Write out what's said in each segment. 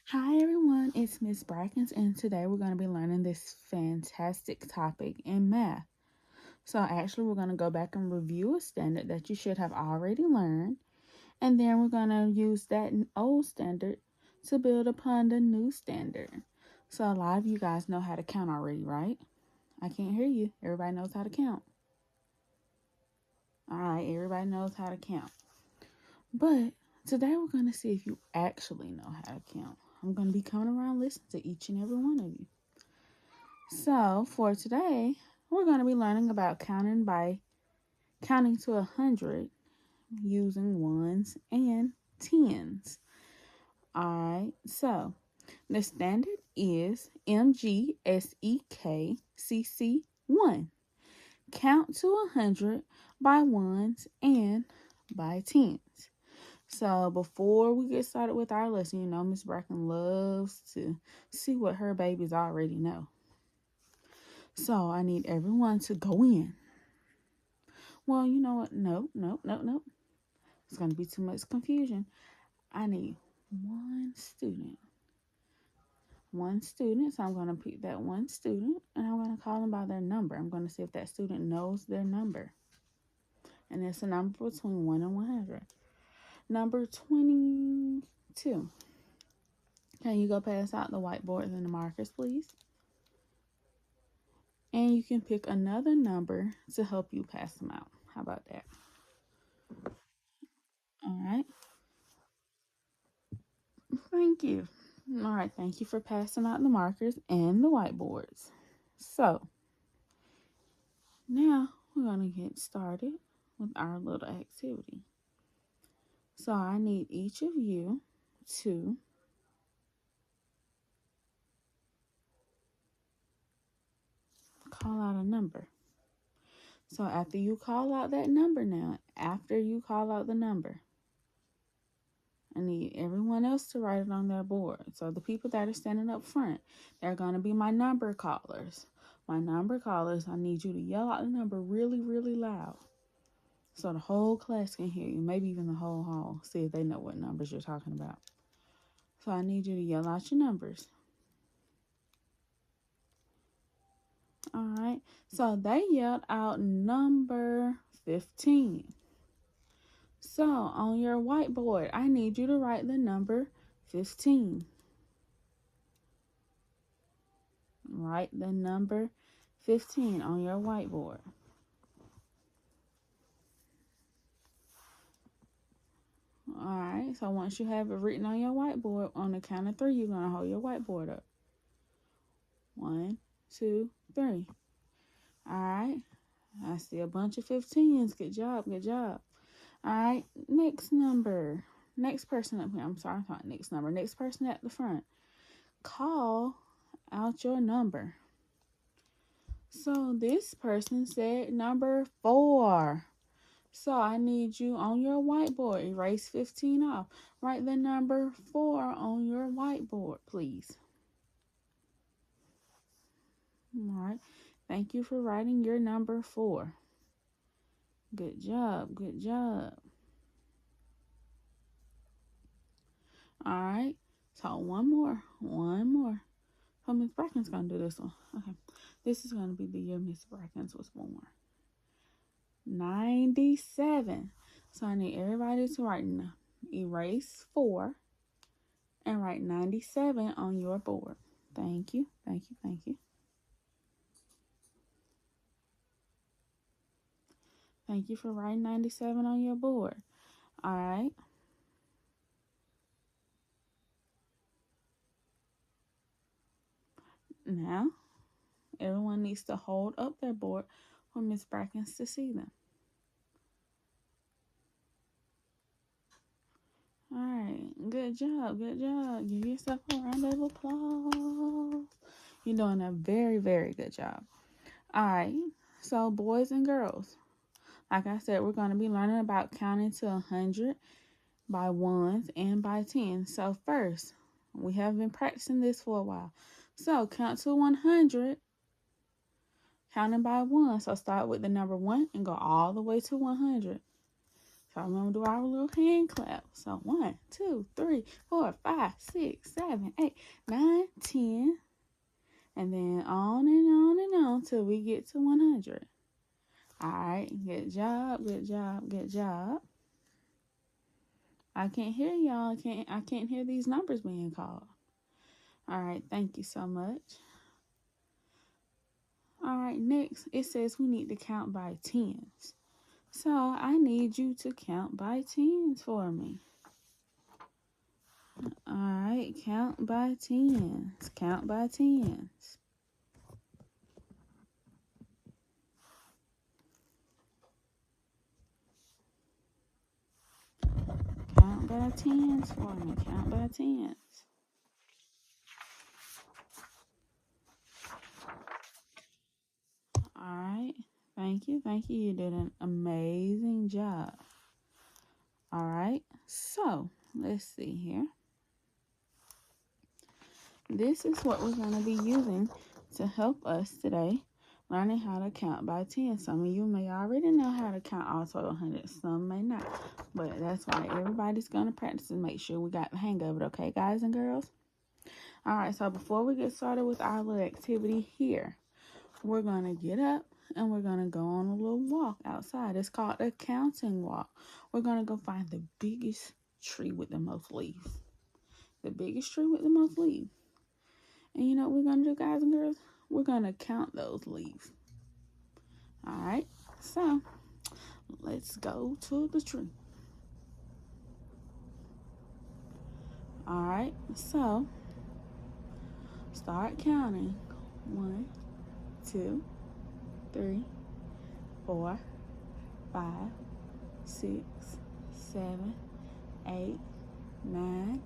Hi everyone, it's Miss Brackens, and today we're going to be learning this fantastic topic in math. So actually we're going to go back and review a standard that you should have already learned, and then we're going to use that old standard to build upon the new standard. So a lot of you guys know how to count already, right? I can't hear you. Everybody knows how to count. All right, everybody knows how to count. But today we're going to see if you actually know how to count. I'm going to be coming around listening to each and every one of you. So for today, we're going to be learning about counting to 100 using ones and tens. Alright, so the standard is MGSEKCC1. Count to 100 by ones and by tens. So before we get started with our lesson, you know Miss Bracken loves to see what her babies already know. So I need everyone to go in. Well, you know what? No. It's going to be too much confusion. I need one student. One student. So I'm going to pick that one student and I'm going to call them by their number. I'm going to see if that student knows their number. And it's a number between 1 and 100. Number 22. Can you go pass out the whiteboards and the markers, please? And you can pick another number to help you pass them out. How about that? All right. Thank you. All right, thank you for passing out the markers and the whiteboards. So, now we're going to get started with our little activity. So, I need each of you to call out a number. So, after you call out that number now, after you call out the number, I need everyone else to write it on their board. So, the people that are standing up front, they're going to be my number callers. My number callers, I need you to yell out the number really, really loud, so the whole class can hear you, maybe even the whole hall, see if they know what numbers you're talking about. So I need you to yell out your numbers. All right, so they yelled out number 15. So on your whiteboard, I need you to write the number 15. Write the number 15 on your whiteboard. All right, so once you have it written on your whiteboard, on the count of 3, you're going to hold your whiteboard up. 1, 2, 3. All right. I see a bunch of 15s. Good job. Good job. All right. Next number. Next person up here. I'm sorry. I'm talking next number. Next person at the front. Call out your number. So this person said number 4. So I need you on your whiteboard. Erase 15 off. Write the number 4 on your whiteboard, please. All right. Thank you for writing your number 4. Good job. Good job. All right. So one more. Oh, Miss Bracken's gonna do this one. Okay. This is gonna be the year Miss Brackens was born. 97. So I need everybody to write erase 4 and write 97 on your board. Thank you. Thank you. Thank you. Thank you for writing 97 on your board. All right. Now, everyone needs to hold up their board for Miss Brackens to see them. All right, good job, good job. Give yourself a round of applause. You're doing a very, very good job. All right, so boys and girls, like I said, we're going to be learning about counting to 100 by ones and by tens. So first, we have been practicing this for a while. So count to 100, counting by one. So start with the number 1 and go all the way to 100. So I'm going to do our little hand clap. So 1, 2, 3, 4, 5, 6, 7, 8, 9, 10. And then on and on and on till we get to 100. All right, good job, good job, good job. I can't hear y'all. I can't hear these numbers being called. All right, thank you so much. All right, next it says we need to count by tens. So I need you to count by tens for me. All right, count by tens. Count by tens. Count by tens for me. Count by tens. All right. Thank you. Thank you. You did an amazing job. All right. So let's see here. This is what we're going to be using to help us today, learning how to count by 10. Some of you may already know how to count all total 100. Some may not. But that's why everybody's going to practice and make sure we got the hang of it. Okay, guys and girls? All right. So before we get started with our little activity here, we're going to get up and we're going to go on a little walk outside. It's called a counting walk. We're going to go find the biggest tree with the most leaves. The biggest tree with the most leaves. And you know what we're going to do, guys and girls? We're going to count those leaves. All right. So let's go to the tree. All right. So start counting. 1, 2, 3, 4, 5, 6, 7, 8, 9,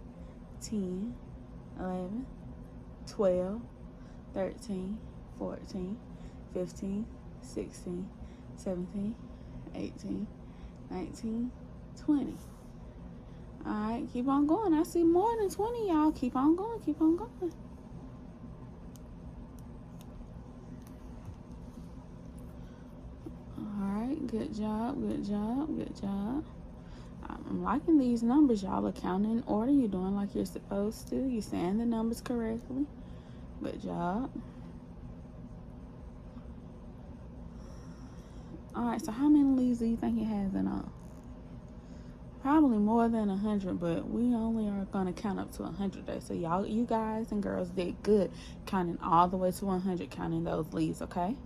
10, 11, 12, 13, 14, 15, 16, 17, 18, 19, 20. All right, keep on going. I see more than 20, y'all. Keep on going. Keep on going. Good job, good job, good job. I'm liking these numbers. Y'all are counting in order. You're doing like you're supposed to. You're saying the numbers correctly. Good job. All right, so how many leaves do you think it has in all? Probably more than 100, but we only are going to count up to 100 today. So you guys and girls did good counting all the way to 100, counting those leaves, okay?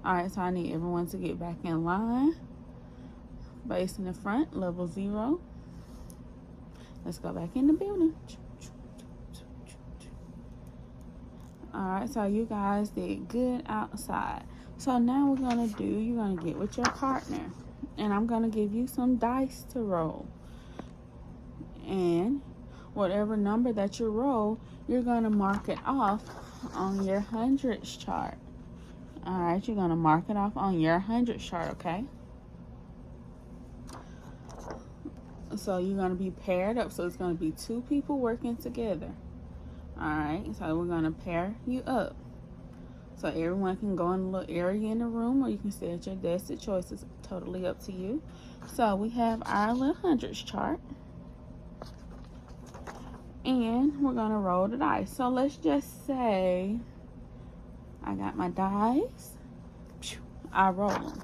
All right, so I need everyone to get back in line. Base in the front, level 0. Let's go back in the building. All right, so you guys did good outside. So now you're going to get with your partner. And I'm going to give you some dice to roll. And whatever number that you roll, you're going to mark it off on your hundreds chart. All right, you're going to mark it off on your hundreds chart, okay? So you're going to be paired up. So it's going to be 2 people working together. All right, so we're going to pair you up. So everyone can go in a little area in the room, or you can stay at your desk. The choice is totally up to you. So we have our little hundreds chart. And we're going to roll the dice. So let's just say I got my dice. I roll them.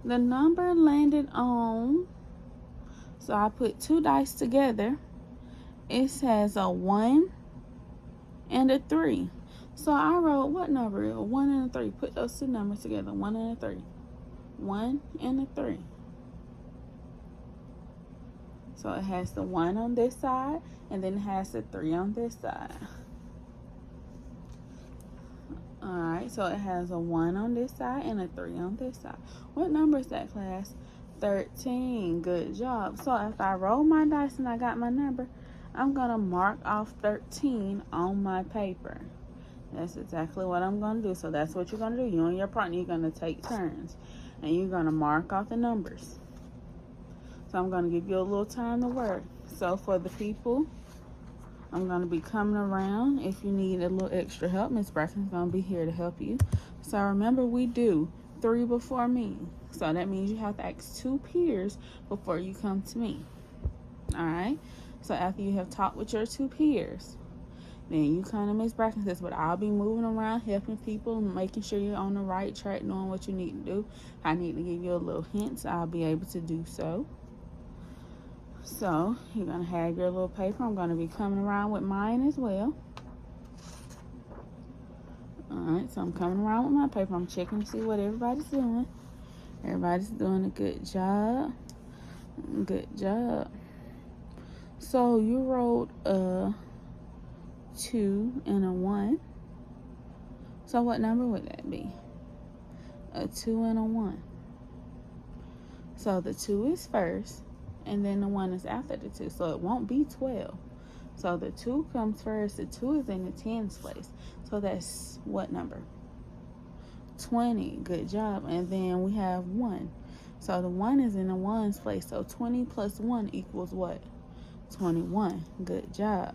The number landed on, so I put 2 dice together. It says a 1 and a 3. So I wrote what number? A 1 and a 3. Put those 2 numbers together. 1 and a 3. 1 and a 3. So it has the 1 on this side, and then it has the 3 on this side. Alright, so it has a 1 on this side and a 3 on this side. What number is that, class? 13. Good job. So if I roll my dice and I got my number, I'm going to mark off 13 on my paper. That's exactly what I'm going to do. So that's what you're going to do. You and your partner, you're going to take turns. And you're going to mark off the numbers. So I'm going to give you a little time to work. So for the people, I'm going to be coming around. If you need a little extra help, Miss Bracken's going to be here to help you. So remember, we do 3 before me. So that means you have to ask 2 peers before you come to me. All right? So after you have talked with your 2 peers, then you come to Miss Bracken says, but I'll be moving around, helping people, making sure you're on the right track, knowing what you need to do. I need to give you a little hints. I'll be able to do so. So you're going to have your little paper. I'm going to be coming around with mine as well. Alright, so I'm coming around with my paper. I'm checking to see what everybody's doing. Everybody's doing a good job. Good job. So you wrote a 2 and a 1. So what number would that be? A 2 and a 1. So the 2 is first, and then the 1 is after the 2. So it won't be 12. So the 2 comes first. The 2 is in the tens place. So that's what number? 20. Good job. And then we have 1. So the 1 is in the ones place. So 20 plus 1 equals what? 21. Good job.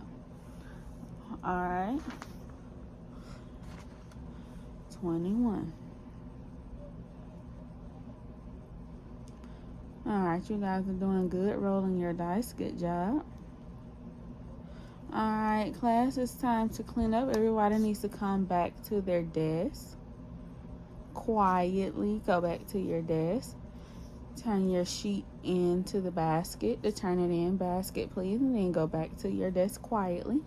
All right. 21. All right, you guys are doing good, rolling your dice. Good job. All right, class, it's time to clean up. Everybody needs to come back to their desk. Quietly go back to your desk. Turn your sheet into the basket. To turn it in, basket, please, and then go back to your desk quietly.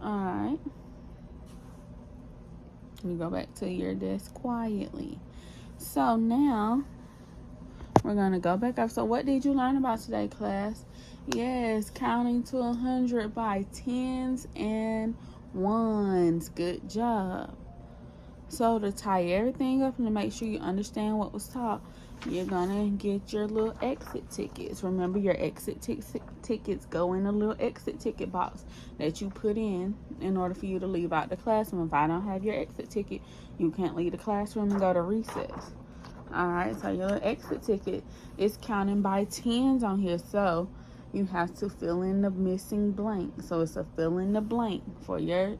All right. You go back to your desk quietly. So now we're going to go back up. So what did you learn about today, class? Yes, counting to 100 by tens and ones. Good job. So to tie everything up and to make sure you understand what was taught, you're going to get your little exit tickets. Remember, your exit tickets go in a little exit ticket box that you put in order for you to leave out the classroom. If I don't have your exit ticket, you can't leave the classroom and go to recess. All right, so your exit ticket is counting by tens on here. So you have to fill in the missing blank. So it's a fill in the blank for your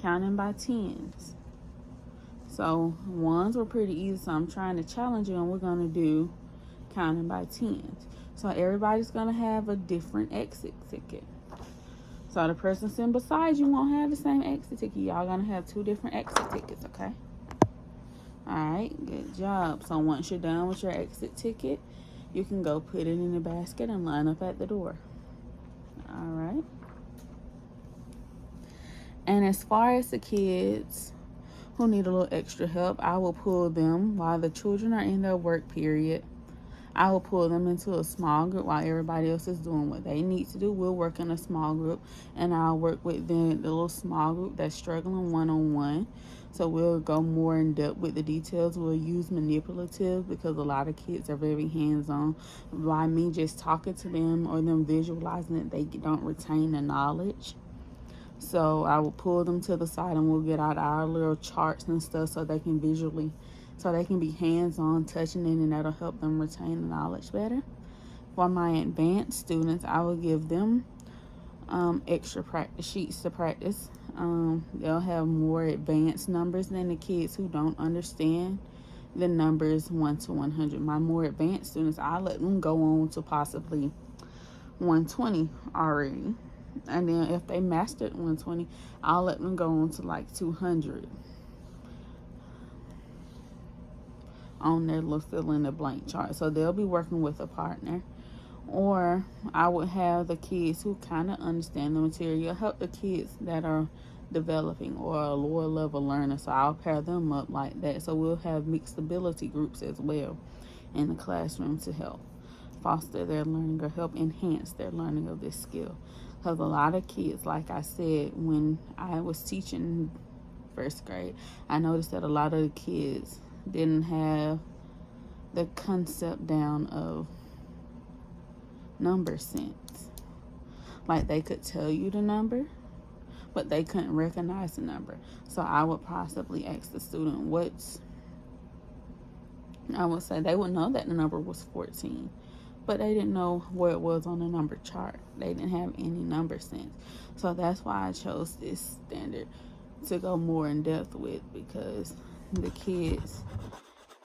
counting by tens. So ones were pretty easy, so I'm trying to challenge you, and we're going to do counting by tens. So everybody's going to have a different exit ticket. So the person sitting beside you won't have the same exit ticket. Y'all going to have 2 different exit tickets, okay? All right, good job. So once you're done with your exit ticket, you can go put it in the basket and line up at the door. All right. And as far as the kids who need a little extra help, I will pull them while the children are in their work period. I will pull them into a small group while everybody else is doing what they need to do. We'll work in a small group, and I'll work with the little small group that's struggling one-on-one. So we'll go more in depth with the details. We'll use manipulative because a lot of kids are very hands-on. By me just talking to them or them visualizing it, they don't retain the knowledge. So I will pull them to the side and we'll get out our little charts and stuff so they can be hands-on touching it, and that'll help them retain the knowledge better. For my advanced students, I will give them extra practice sheets to practice. They'll have more advanced numbers than the kids who don't understand the numbers 1 to 100. My more advanced students, I'll let them go on to possibly 120 already. And then if they mastered 120, I'll let them go on to like 200 on their little fill in the blank chart. So they'll be working with a partner. Or I would have the kids who kind of understand the material help the kids that are developing or a lower level learner. So I'll pair them up like that. So we'll have mixed ability groups as well in the classroom to help foster their learning or help enhance their learning of this skill. Because a lot of kids, like I said, when I was teaching first grade, I noticed that a lot of the kids didn't have the concept down of number sense. Like they could tell you the number, but they couldn't recognize the number. So I would possibly ask the student I would say they would know that the number was 14. but they didn't know where it was on the number chart. They didn't have any number sense. So that's why I chose this standard to go more in depth with, because the kids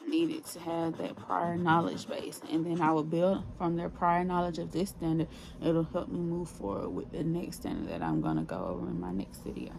needed to have that prior knowledge base, and then I would build from their prior knowledge of this standard. It'll help me move forward with the next standard that I'm going to go over in my next video.